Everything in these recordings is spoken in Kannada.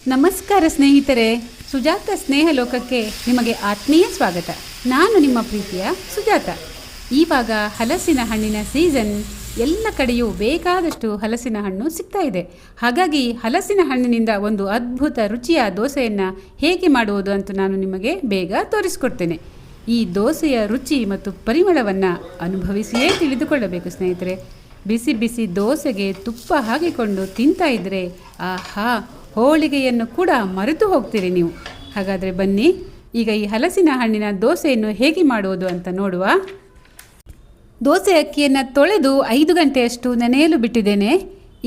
ನಮಸ್ಕಾರ ಸ್ನೇಹಿತರೆ, ಸುಜಾತ ಸ್ನೇಹ ಲೋಕಕ್ಕೆ ನಿಮಗೆ ಆತ್ಮೀಯ ಸ್ವಾಗತ. ನಾನು ನಿಮ್ಮ ಪ್ರೀತಿಯ ಸುಜಾತ. ಈವಾಗ ಹಲಸಿನ ಹಣ್ಣಿನ ಸೀಸನ್. ಎಲ್ಲ ಕಡೆಯೂ ಬೇಕಾದಷ್ಟು ಹಲಸಿನ ಹಣ್ಣು ಸಿಗ್ತಾ ಇದೆ. ಹಾಗಾಗಿ ಹಲಸಿನ ಹಣ್ಣಿನಿಂದ ಒಂದು ಅದ್ಭುತ ರುಚಿಯ ದೋಸೆಯನ್ನು ಹೇಗೆ ಮಾಡುವುದು ಅಂತ ನಾನು ನಿಮಗೆ ಬೇಗ ತೋರಿಸ್ಕೊಡ್ತೇನೆ. ಈ ದೋಸೆಯ ರುಚಿ ಮತ್ತು ಪರಿಮಳವನ್ನು ಅನುಭವಿಸಿಯೇ ತಿಳಿದುಕೊಳ್ಳಬೇಕು ಸ್ನೇಹಿತರೆ. ಬಿಸಿ ಬಿಸಿ ದೋಸೆಗೆ ತುಪ್ಪ ಹಾಕಿಕೊಂಡು ತಿಂತಾ ಇದ್ದರೆ ಆಹಾ, ಹೋಳಿಗೆಯನ್ನು ಕೂಡ ಮರೆತು ಹೋಗ್ತೀರಿ ನೀವು. ಹಾಗಾದರೆ ಬನ್ನಿ, ಈಗ ಈ ಹಲಸಿನ ಹಣ್ಣಿನ ದೋಸೆಯನ್ನು ಹೇಗೆ ಮಾಡುವುದು ಅಂತ ನೋಡುವ. ದೋಸೆ ಅಕ್ಕಿಯನ್ನು ತೊಳೆದು 5 ಗಂಟೆಯಷ್ಟು ನೆನೆಯಲು ಬಿಟ್ಟಿದ್ದೇನೆ.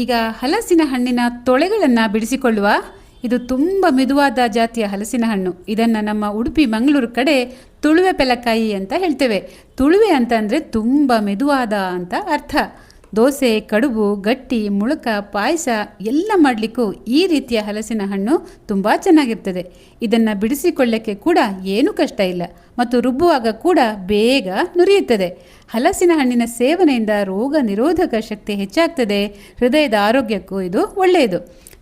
ಈಗ ಹಲಸಿನ ಹಣ್ಣಿನ ತೊಳೆಗಳನ್ನು ಬಿಡಿಸಿಕೊಳ್ಳುವ. ಇದು ತುಂಬ ಮೆದುವಾದ ಜಾತಿಯ ಹಲಸಿನ ಹಣ್ಣು. ಇದನ್ನು ನಮ್ಮ ಉಡುಪಿ ಮಂಗಳೂರು ಕಡೆ ತುಳುವೆ ಪೆಲಕಾಯಿ ಅಂತ ಹೇಳ್ತೇವೆ. ತುಳುವೆ ಅಂತ ಅಂದರೆ ತುಂಬ ಮೆದುವಾದ ಅಂತ ಅರ್ಥ. ದೋಸೆ, ಕಡುಬು, ಗಟ್ಟಿ, ಮುಳುಕ, ಪಾಯಸ ಎಲ್ಲ ಮಾಡಲಿಕ್ಕೂ ಈ ರೀತಿಯ ಹಲಸಿನ ಹಣ್ಣು ತುಂಬ ಚೆನ್ನಾಗಿರ್ತದೆ. ಇದನ್ನು ಬಿಡಿಸಿಕೊಳ್ಳಕ್ಕೆ ಕೂಡ ಏನೂ ಕಷ್ಟ ಇಲ್ಲ ಮತ್ತು ರುಬ್ಬುವಾಗ ಕೂಡ ಬೇಗ ನುರಿಯುತ್ತದೆ. ಹಲಸಿನ ಹಣ್ಣಿನ ಸೇವನೆಯಿಂದ ರೋಗ ನಿರೋಧಕ ಶಕ್ತಿ ಹೆಚ್ಚಾಗ್ತದೆ. ಹೃದಯದ ಆರೋಗ್ಯಕ್ಕೂ ಇದು ಒಳ್ಳೆಯದು.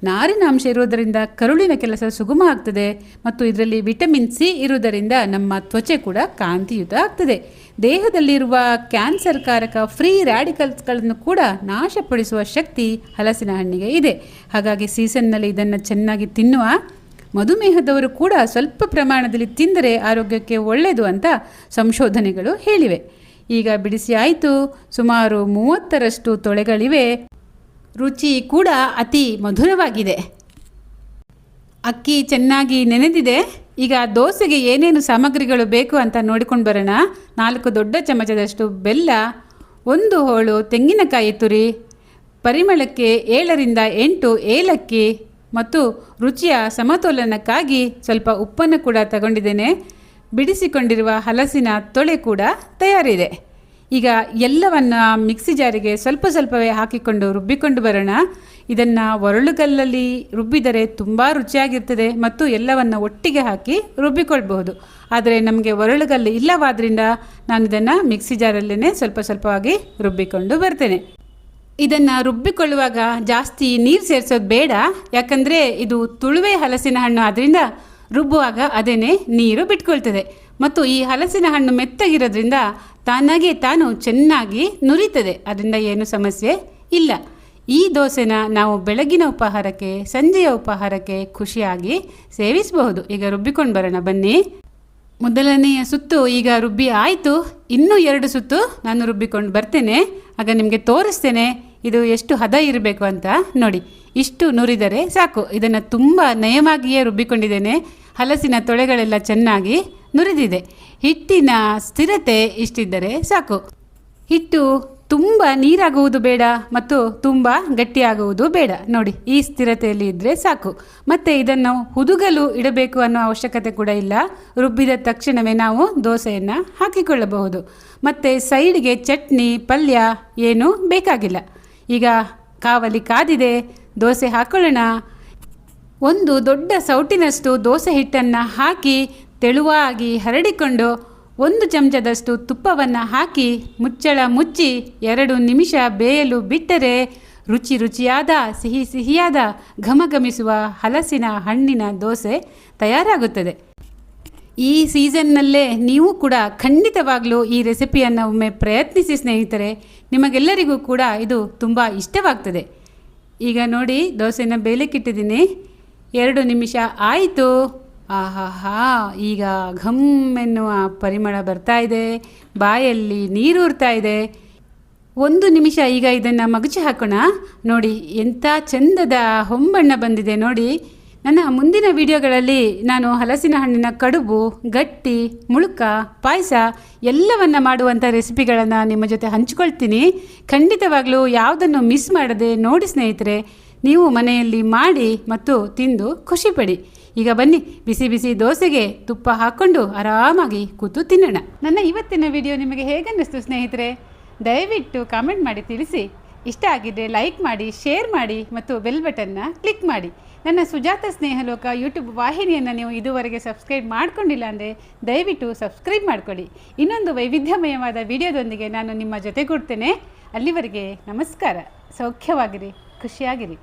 ನಾರಿನ ಅಂಶ ಇರುವುದರಿಂದ ಕರುಳಿನ ಕೆಲಸ ಸುಗಮ ಆಗ್ತದೆ ಮತ್ತು ಇದರಲ್ಲಿ ವಿಟಮಿನ್ ಸಿ ಇರುವುದರಿಂದ ನಮ್ಮ ತ್ವಚೆ ಕೂಡ ಕಾಂತಿಯುತ ಆಗ್ತದೆ. ದೇಹದಲ್ಲಿರುವ ಕ್ಯಾನ್ಸರ್ ಕಾರಕ ಫ್ರೀ ರ್ಯಾಡಿಕಲ್ಸ್ಗಳನ್ನು ಕೂಡ ನಾಶಪಡಿಸುವ ಶಕ್ತಿ ಹಲಸಿನ ಹಣ್ಣಿಗೆ ಇದೆ. ಹಾಗಾಗಿ ಸೀಸನ್ನಲ್ಲಿ ಇದನ್ನು ಚೆನ್ನಾಗಿ ತಿನ್ನುವ. ಮಧುಮೇಹದವರು ಕೂಡ ಸ್ವಲ್ಪ ಪ್ರಮಾಣದಲ್ಲಿ ತಿಂದರೆ ಆರೋಗ್ಯಕ್ಕೆ ಒಳ್ಳೆಯದು ಅಂತ ಸಂಶೋಧನೆಗಳು ಹೇಳಿವೆ. ಈಗ ಬಿಡಿಸಿ ಆಯಿತು. ಸುಮಾರು 30ರಷ್ಟು ತೊಳೆಗಳಿವೆ. ರುಚಿ ಕೂಡ ಅತಿ ಮಧುರವಾಗಿದೆ. ಅಕ್ಕಿ ಚೆನ್ನಾಗಿ ನೆನೆದಿದೆ. ಈಗ ದೋಸೆಗೆ ಏನೇನು ಸಾಮಗ್ರಿಗಳು ಬೇಕು ಅಂತ ನೋಡಿಕೊಂಡು ಬರೋಣ. 4 ದೊಡ್ಡ ಚಮಚದಷ್ಟು ಬೆಲ್ಲ, 1 ಹೋಳು ತೆಂಗಿನಕಾಯಿ ತುರಿ, ಪರಿಮಳಕ್ಕೆ 7ರಿಂದ 8 ಏಲಕ್ಕಿ ಮತ್ತು ರುಚಿಯ ಸಮತೋಲನಕ್ಕಾಗಿ ಸ್ವಲ್ಪ ಉಪ್ಪನ್ನು ಕೂಡ ತಗೊಂಡಿದ್ದೇನೆ. ಬಿಡಿಸಿಕೊಂಡಿರುವ ಹಲಸಿನ ತೊಳೆ ಕೂಡ ತಯಾರಿದೆ. ಈಗ ಎಲ್ಲವನ್ನು ಮಿಕ್ಸಿ ಜಾರಿಗೆ ಸ್ವಲ್ಪ ಸ್ವಲ್ಪವೇ ಹಾಕಿಕೊಂಡು ರುಬ್ಬಿಕೊಂಡು ಬರೋಣ. ಇದನ್ನು ಒರಳುಗಲ್ಲಲ್ಲಿ ರುಬ್ಬಿದರೆ ತುಂಬ ರುಚಿಯಾಗಿರ್ತದೆ ಮತ್ತು ಎಲ್ಲವನ್ನು ಒಟ್ಟಿಗೆ ಹಾಕಿ ರುಬ್ಬಿಕೊಳ್ಬಹುದು. ಆದರೆ ನಮಗೆ ಒರಳುಗಲ್ಲು ಇಲ್ಲವಾದ್ದರಿಂದ ನಾನು ಇದನ್ನು ಮಿಕ್ಸಿ ಜಾರಲ್ಲೇ ಸ್ವಲ್ಪ ಸ್ವಲ್ಪವಾಗಿ ರುಬ್ಬಿಕೊಂಡು ಬರ್ತೇನೆ. ಇದನ್ನು ರುಬ್ಬಿಕೊಳ್ಳುವಾಗ ಜಾಸ್ತಿ ನೀರು ಸೇರಿಸೋದು ಬೇಡ, ಯಾಕಂದರೆ ಇದು ತುಳುವೆ ಹಲಸಿನ ಹಣ್ಣು ಆದ್ದರಿಂದ ರುಬ್ಬುವಾಗ ಅದೇನೇ ನೀರು ಬಿಟ್ಕೊಳ್ತದೆ. ಮತ್ತು ಈ ಹಲಸಿನ ಹಣ್ಣು ಮೆತ್ತಗಿರೋದ್ರಿಂದ ತಾನಾಗೆ ತಾನು ಚೆನ್ನಾಗಿ ನುರಿತದೆ. ಅದರಿಂದ ಏನು ಸಮಸ್ಯೆ ಇಲ್ಲ. ಈ ದೋಸೆನ ನಾವು ಬೆಳಗಿನ ಉಪಹಾರಕ್ಕೆ, ಸಂಜೆಯ ಉಪಹಾರಕ್ಕೆ ಖುಷಿಯಾಗಿ ಸೇವಿಸಬಹುದು. ಈಗ ರುಬ್ಬಿಕೊಂಡು ಬರೋಣ ಬನ್ನಿ. ಮೊದಲನೆಯ ಸುತ್ತು ಈಗ ರುಬ್ಬಿ ಆಯಿತು. ಇನ್ನೂ 2 ಸುತ್ತು ನಾನು ರುಬ್ಬಿಕೊಂಡು ಬರ್ತೇನೆ. ಆಗ ನಿಮಗೆ ತೋರಿಸ್ತೇನೆ ಇದು ಎಷ್ಟು ಹದ ಇರಬೇಕು ಅಂತ. ನೋಡಿ, ಇಷ್ಟು ನುರಿದರೆ ಸಾಕು. ಇದನ್ನು ತುಂಬ ನಯವಾಗಿಯೇ ರುಬ್ಬಿಕೊಂಡಿದ್ದೇನೆ. ಹಲಸಿನ ತೊಳೆಗಳೆಲ್ಲ ಚೆನ್ನಾಗಿ ನುರಿದಿದೆ. ಹಿಟ್ಟಿನ ಸ್ಥಿರತೆ ಇಷ್ಟಿದ್ದರೆ ಸಾಕು. ಹಿಟ್ಟು ತುಂಬ ನೀರಾಗುವುದು ಬೇಡ ಮತ್ತು ತುಂಬ ಗಟ್ಟಿಯಾಗುವುದು ಬೇಡ. ನೋಡಿ, ಈ ಸ್ಥಿರತೆಯಲ್ಲಿ ಇದ್ದರೆ ಸಾಕು. ಮತ್ತು ಇದನ್ನು ಹುದುಗಲು ಇಡಬೇಕು ಅನ್ನೋ ಅವಶ್ಯಕತೆ ಕೂಡ ಇಲ್ಲ. ರುಬ್ಬಿದ ತಕ್ಷಣವೇ ನಾವು ದೋಸೆಯನ್ನು ಹಾಕಿಕೊಳ್ಳಬಹುದು. ಮತ್ತು ಸೈಡ್ಗೆ ಚಟ್ನಿ, ಪಲ್ಯ ಏನೂ ಬೇಕಾಗಿಲ್ಲ. ಈಗ ಕಾವಲಿ ಕಾದಿದೆ, ದೋಸೆ ಹಾಕೊಳ್ಳೋಣ. 1 ದೊಡ್ಡ ಸೌಟಿನಷ್ಟು ದೋಸೆ ಹಿಟ್ಟನ್ನು ಹಾಕಿ ತೆಳುವಾಗಿ ಹರಡಿಕೊಂಡು 1 ಚಮಚದಷ್ಟು ತುಪ್ಪವನ್ನು ಹಾಕಿ ಮುಚ್ಚಳ ಮುಚ್ಚಿ 2 ನಿಮಿಷ ಬೇಯಲು ಬಿಟ್ಟರೆ ರುಚಿಯಾದ ಸಿಹಿಯಾದ ಘಮಘಮಿಸುವ ಹಲಸಿನ ಹಣ್ಣಿನ ದೋಸೆ ತಯಾರಾಗುತ್ತದೆ. ಈ ಸೀಸನ್ನಲ್ಲೇ ನೀವು ಕೂಡ ಖಂಡಿತವಾಗಲೂ ಈ ರೆಸಿಪಿಯನ್ನು ಒಮ್ಮೆ ಪ್ರಯತ್ನಿಸಿ ಸ್ನೇಹಿತರೆ. ನಿಮಗೆಲ್ಲರಿಗೂ ಕೂಡ ಇದು ತುಂಬ ಇಷ್ಟವಾಗ್ತದೆ. ಈಗ ನೋಡಿ, ದೋಸೆನ ಬೇಯಲಿಕ್ಕಿಟ್ಟಿದ್ದೀನಿ. 2 ನಿಮಿಷ ಆಯಿತು. ಆಹಾಹಾ, ಈಗ ಘಮ್ ಎನ್ನುವ ಪರಿಮಳ ಬರ್ತಾ ಇದೆ. ಬಾಯಲ್ಲಿ ನೀರೂರ್ತಾ ಇದೆ. 1 ನಿಮಿಷ ಈಗ ಇದನ್ನು ಮಗುಚಿ ಹಾಕೋಣ. ನೋಡಿ, ಎಂಥ ಚಂದದ ಹೊಂಬಣ್ಣ ಬಂದಿದೆ ನೋಡಿ. ನನ್ನ ಮುಂದಿನ ವಿಡಿಯೋಗಳಲ್ಲಿ ನಾನು ಹಲಸಿನ ಹಣ್ಣಿನ ಕಡುಬು, ಗಟ್ಟಿ, ಮುಳುಕ, ಪಾಯಸ ಎಲ್ಲವನ್ನು ಮಾಡುವಂಥ ರೆಸಿಪಿಗಳನ್ನು ನಿಮ್ಮ ಜೊತೆ ಹಂಚ್ಕೊಳ್ತೀನಿ. ಖಂಡಿತವಾಗಲೂ ಯಾವುದನ್ನು ಮಿಸ್ ಮಾಡದೆ ನೋಡಿ ಸ್ನೇಹಿತರೆ. ನೀವು ಮನೆಯಲ್ಲಿ ಮಾಡಿ ಮತ್ತು ತಿಂದು ಖುಷಿಪಡಿ. ಈಗ ಬನ್ನಿ, ಬಿಸಿ ಬಿಸಿ ದೋಸೆಗೆ ತುಪ್ಪ ಹಾಕ್ಕೊಂಡು ಆರಾಮಾಗಿ ಕೂತು ತಿನ್ನೋಣ. ನನ್ನ ಇವತ್ತಿನ ವಿಡಿಯೋ ನಿಮಗೆ ಹೇಗನ್ನಿಸ್ತು ಸ್ನೇಹಿತರೆ? ದಯವಿಟ್ಟು ಕಾಮೆಂಟ್ ಮಾಡಿ ತಿಳಿಸಿ. ಇಷ್ಟ ಆಗಿದ್ದರೆ ಲೈಕ್ ಮಾಡಿ, ಶೇರ್ ಮಾಡಿ ಮತ್ತು ಬೆಲ್ ಬಟನ್ನ ಕ್ಲಿಕ್ ಮಾಡಿ. ನನ್ನ ಸುಜಾತ ಸ್ನೇಹಲೋಕ ಯೂಟ್ಯೂಬ್ ವಾಹಿನಿಯನ್ನು ನೀವು ಇದುವರೆಗೆ ಸಬ್ಸ್ಕ್ರೈಬ್ ಮಾಡ್ಕೊಂಡಿಲ್ಲ ಅಂದರೆ ದಯವಿಟ್ಟು ಸಬ್ಸ್ಕ್ರೈಬ್ ಮಾಡ್ಕೊಳ್ಳಿ. ಇನ್ನೊಂದು ವೈವಿಧ್ಯಮಯವಾದ ವಿಡಿಯೋದೊಂದಿಗೆ ನಾನು ನಿಮ್ಮ ಜೊತೆಗೂಡ್ತೇನೆ. ಅಲ್ಲಿವರೆಗೆ ನಮಸ್ಕಾರ. ಸೌಖ್ಯವಾಗಿರಿ, ಖುಷಿಯಾಗಿರಿ.